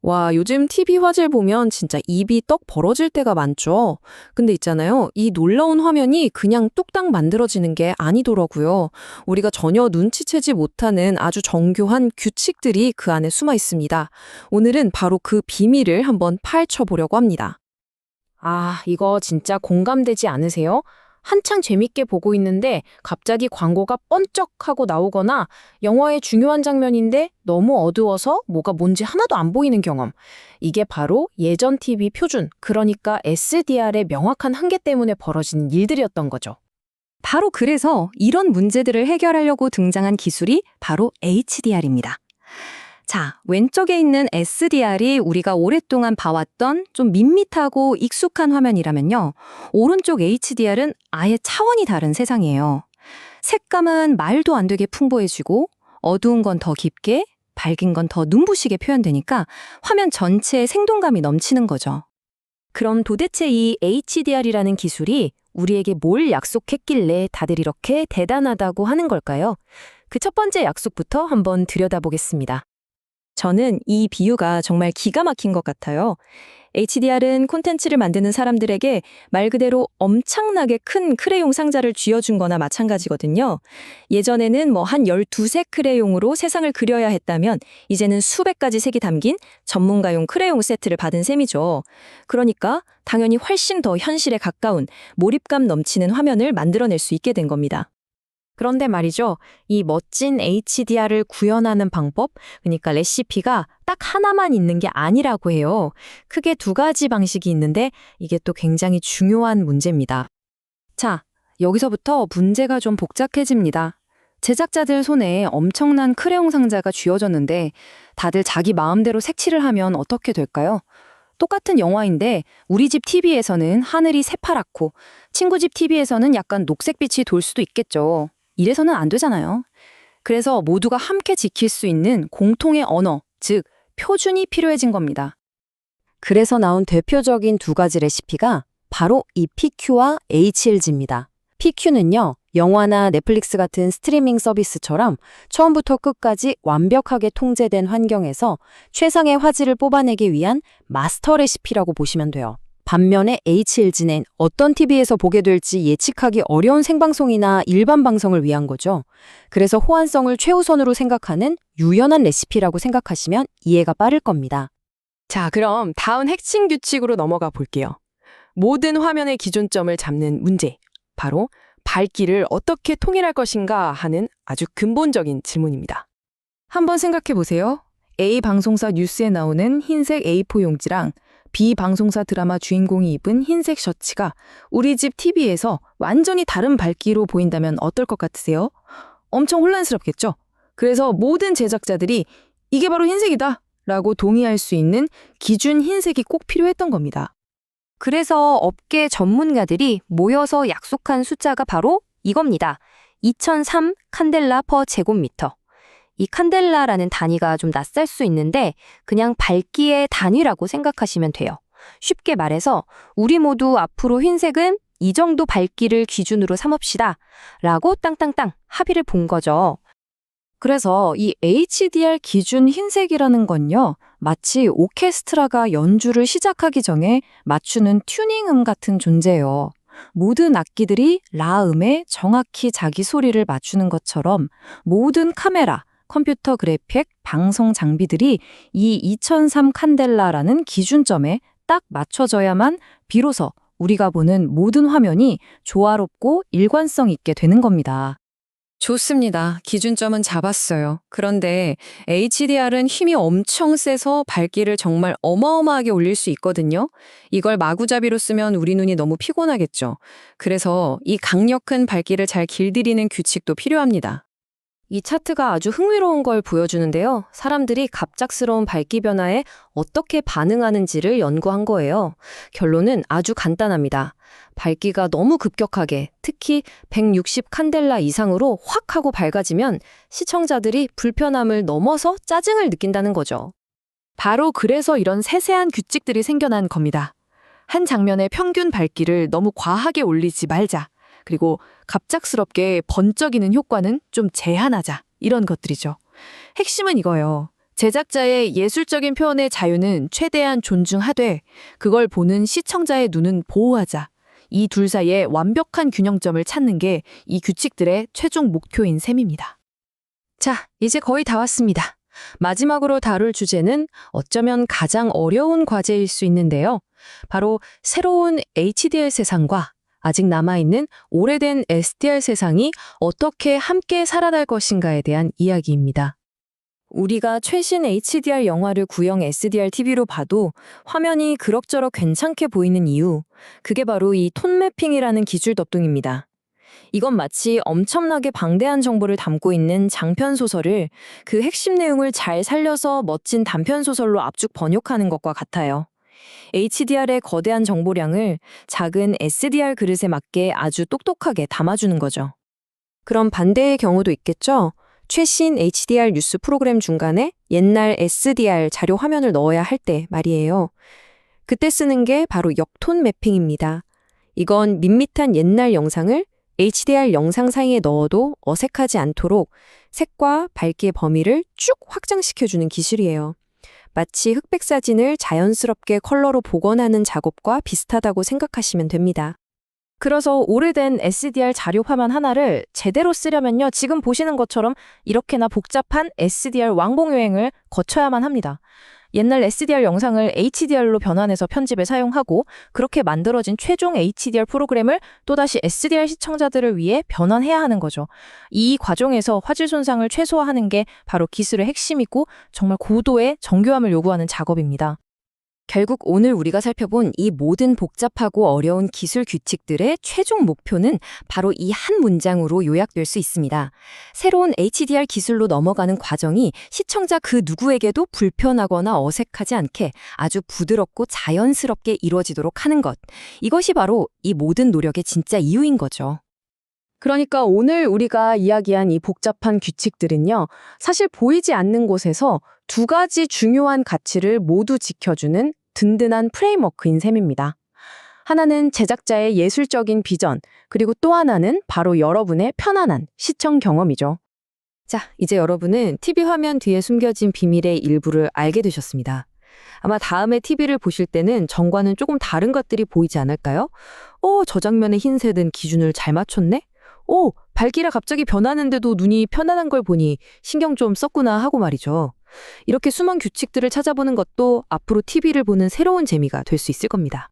와, 요즘 TV 화질 보면 진짜 입이 떡 벌어질 때가 많죠. 근데 있잖아요. 이 놀라운 화면이 그냥 뚝딱 만들어지는 게 아니더라고요. 우리가 전혀 눈치채지 못하는 아주 정교한 규칙들이 그 안에 숨어 있습니다. 오늘은 바로 그 비밀을 한번 파헤쳐 보려고 합니다. 아, 이거 진짜 공감되지 않으세요? 한창 재밌게 보고 있는데 갑자기 광고가 번쩍하고 나오거나 영화의 중요한 장면인데 너무 어두워서 뭐가 뭔지 하나도 안 보이는 경험. 이게 바로 예전 TV 표준, 그러니까 SDR의 명확한 한계 때문에 벌어진 일들이었던 거죠. 바로 그래서 이런 문제들을 해결하려고 등장한 기술이 바로 HDR입니다. 자, 왼쪽에 있는 SDR이 우리가 오랫동안 봐왔던 좀 밋밋하고 익숙한 화면이라면요. 오른쪽 HDR은 아예 차원이 다른 세상이에요. 색감은 말도 안 되게 풍부해지고 어두운 건 더 깊게, 밝은 건 더 눈부시게 표현되니까 화면 전체에 생동감이 넘치는 거죠. 그럼 도대체 이 HDR이라는 기술이 우리에게 뭘 약속했길래 다들 이렇게 대단하다고 하는 걸까요? 그 첫 번째 약속부터 한번 들여다보겠습니다. 저는 이 비유가 정말 기가 막힌 것 같아요. HDR은 콘텐츠를 만드는 사람들에게 말 그대로 엄청나게 큰 크레용 상자를 쥐어준 거나 마찬가지거든요. 예전에는 한 12색 크레용으로 세상을 그려야 했다면 이제는 수백 가지 색이 담긴 전문가용 크레용 세트를 받은 셈이죠. 그러니까 당연히 훨씬 더 현실에 가까운 몰입감 넘치는 화면을 만들어낼 수 있게 된 겁니다. 그런데 말이죠. 이 멋진 HDR을 구현하는 방법, 그러니까 레시피가 딱 하나만 있는 게 아니라고 해요. 크게 두 가지 방식이 있는데 이게 또 굉장히 중요한 문제입니다. 자, 여기서부터 문제가 좀 복잡해집니다. 제작자들 손에 엄청난 크레용 상자가 쥐어졌는데 다들 자기 마음대로 색칠을 하면 어떻게 될까요? 똑같은 영화인데 우리 집 TV에서는 하늘이 새파랗고 친구 집 TV에서는 약간 녹색빛이 돌 수도 있겠죠. 이래서는 안 되잖아요. 그래서 모두가 함께 지킬 수 있는 공통의 언어, 즉 표준이 필요해진 겁니다. 그래서 나온 대표적인 두 가지 레시피가 바로 이 PQ와 HLG입니다. PQ는요, 영화나 넷플릭스 같은 스트리밍 서비스처럼 처음부터 끝까지 완벽하게 통제된 환경에서 최상의 화질을 뽑아내기 위한 마스터 레시피라고 보시면 돼요. 반면에 HLG는 어떤 TV에서 보게 될지 예측하기 어려운 생방송이나 일반 방송을 위한 거죠. 그래서 호환성을 최우선으로 생각하는 유연한 레시피라고 생각하시면 이해가 빠를 겁니다. 자, 그럼 다음 핵심 규칙으로 넘어가 볼게요. 모든 화면의 기준점을 잡는 문제. 바로 밝기를 어떻게 통일할 것인가 하는 아주 근본적인 질문입니다. 한번 생각해 보세요. A 방송사 뉴스에 나오는 흰색 A4 용지랑 B 방송사 드라마 주인공이 입은 흰색 셔츠가 우리 집 TV에서 완전히 다른 밝기로 보인다면 어떨 것 같으세요? 엄청 혼란스럽겠죠? 그래서 모든 제작자들이 이게 바로 흰색이다 라고 동의할 수 있는 기준 흰색이 꼭 필요했던 겁니다. 그래서 업계 전문가들이 모여서 약속한 숫자가 바로 이겁니다. 2003 칸델라 퍼 제곱미터. 이 칸델라라는 단위가 좀 낯설 수 있는데 그냥 밝기의 단위라고 생각하시면 돼요. 쉽게 말해서 우리 모두 앞으로 흰색은 이 정도 밝기를 기준으로 삼읍시다 라고 땅땅땅 합의를 본 거죠. 그래서 이 HDR 기준 흰색이라는 건요, 마치 오케스트라가 연주를 시작하기 전에 맞추는 튜닝음 같은 존재예요. 모든 악기들이 라음에 정확히 자기 소리를 맞추는 것처럼 모든 카메라, 컴퓨터 그래픽, 방송 장비들이 이 2003 칸델라라는 기준점에 딱 맞춰져야만 비로소 우리가 보는 모든 화면이 조화롭고 일관성 있게 되는 겁니다. 좋습니다. 기준점은 잡았어요. 그런데 HDR은 힘이 엄청 세서 밝기를 정말 어마어마하게 올릴 수 있거든요. 이걸 마구잡이로 쓰면 우리 눈이 너무 피곤하겠죠. 그래서 이 강력한 밝기를 잘 길들이는 규칙도 필요합니다. 이 차트가 아주 흥미로운 걸 보여주는데요. 사람들이 갑작스러운 밝기 변화에 어떻게 반응하는지를 연구한 거예요. 결론은 아주 간단합니다. 밝기가 너무 급격하게, 특히 160 칸델라 이상으로 확 하고 밝아지면 시청자들이 불편함을 넘어서 짜증을 느낀다는 거죠. 바로 그래서 이런 세세한 규칙들이 생겨난 겁니다. 한 장면의 평균 밝기를 너무 과하게 올리지 말자. 그리고 갑작스럽게 번쩍이는 효과는 좀 제한하자. 이런 것들이죠. 핵심은 이거예요. 제작자의 예술적인 표현의 자유는 최대한 존중하되 그걸 보는 시청자의 눈은 보호하자. 이 둘 사이의 완벽한 균형점을 찾는 게 이 규칙들의 최종 목표인 셈입니다. 자, 이제 거의 다 왔습니다. 마지막으로 다룰 주제는 어쩌면 가장 어려운 과제일 수 있는데요. 바로 새로운 HDR 세상과 아직 남아있는 오래된 SDR 세상이 어떻게 함께 살아날 것인가에 대한 이야기입니다. 우리가 최신 HDR 영화를 구형 SDR TV로 봐도 화면이 그럭저럭 괜찮게 보이는 이유, 그게 바로 이 톤 매핑이라는 기술 덕분입니다. 이건 마치 엄청나게 방대한 정보를 담고 있는 장편 소설을 그 핵심 내용을 잘 살려서 멋진 단편 소설로 압축 번역하는 것과 같아요. HDR의 거대한 정보량을 작은 SDR 그릇에 맞게 아주 똑똑하게 담아주는 거죠. 그럼 반대의 경우도 있겠죠? 최신 HDR 뉴스 프로그램 중간에 옛날 SDR 자료 화면을 넣어야 할 때 말이에요. 그때 쓰는 게 바로 역톤 매핑입니다. 이건 밋밋한 옛날 영상을 HDR 영상 사이에 넣어도 어색하지 않도록 색과 밝기의 범위를 쭉 확장시켜주는 기술이에요. 마치 흑백 사진을 자연스럽게 컬러로 복원하는 작업과 비슷하다고 생각하시면 됩니다. 그래서 오래된 SDR 자료 화면 하나를 제대로 쓰려면요, 지금 보시는 것처럼 이렇게나 복잡한 SDR 왕복 여행을 거쳐야만 합니다. 옛날 SDR 영상을 HDR로 변환해서 편집에 사용하고 그렇게 만들어진 최종 HDR 프로그램을 또다시 SDR 시청자들을 위해 변환해야 하는 거죠. 이 과정에서 화질 손상을 최소화하는 게 바로 기술의 핵심이고 정말 고도의 정교함을 요구하는 작업입니다. 결국 오늘 우리가 살펴본 이 모든 복잡하고 어려운 기술 규칙들의 최종 목표는 바로 이 한 문장으로 요약될 수 있습니다. 새로운 HDR 기술로 넘어가는 과정이 시청자 그 누구에게도 불편하거나 어색하지 않게 아주 부드럽고 자연스럽게 이루어지도록 하는 것. 이것이 바로 이 모든 노력의 진짜 이유인 거죠. 그러니까 오늘 우리가 이야기한 이 복잡한 규칙들은요, 사실 보이지 않는 곳에서 두 가지 중요한 가치를 모두 지켜주는 든든한 프레임워크인 셈입니다. 하나는 제작자의 예술적인 비전, 그리고 또 하나는 바로 여러분의 편안한 시청 경험이죠. 자, 이제 여러분은 TV 화면 뒤에 숨겨진 비밀의 일부를 알게 되셨습니다. 아마 다음에 TV를 보실 때는 전과는 조금 다른 것들이 보이지 않을까요? 저 장면의 흰색은 기준을 잘 맞췄네? 밝기가 갑자기 변하는데도 눈이 편안한 걸 보니 신경 좀 썼구나 하고 말이죠. 이렇게 숨은 규칙들을 찾아보는 것도 앞으로 TV를 보는 새로운 재미가 될 수 있을 겁니다.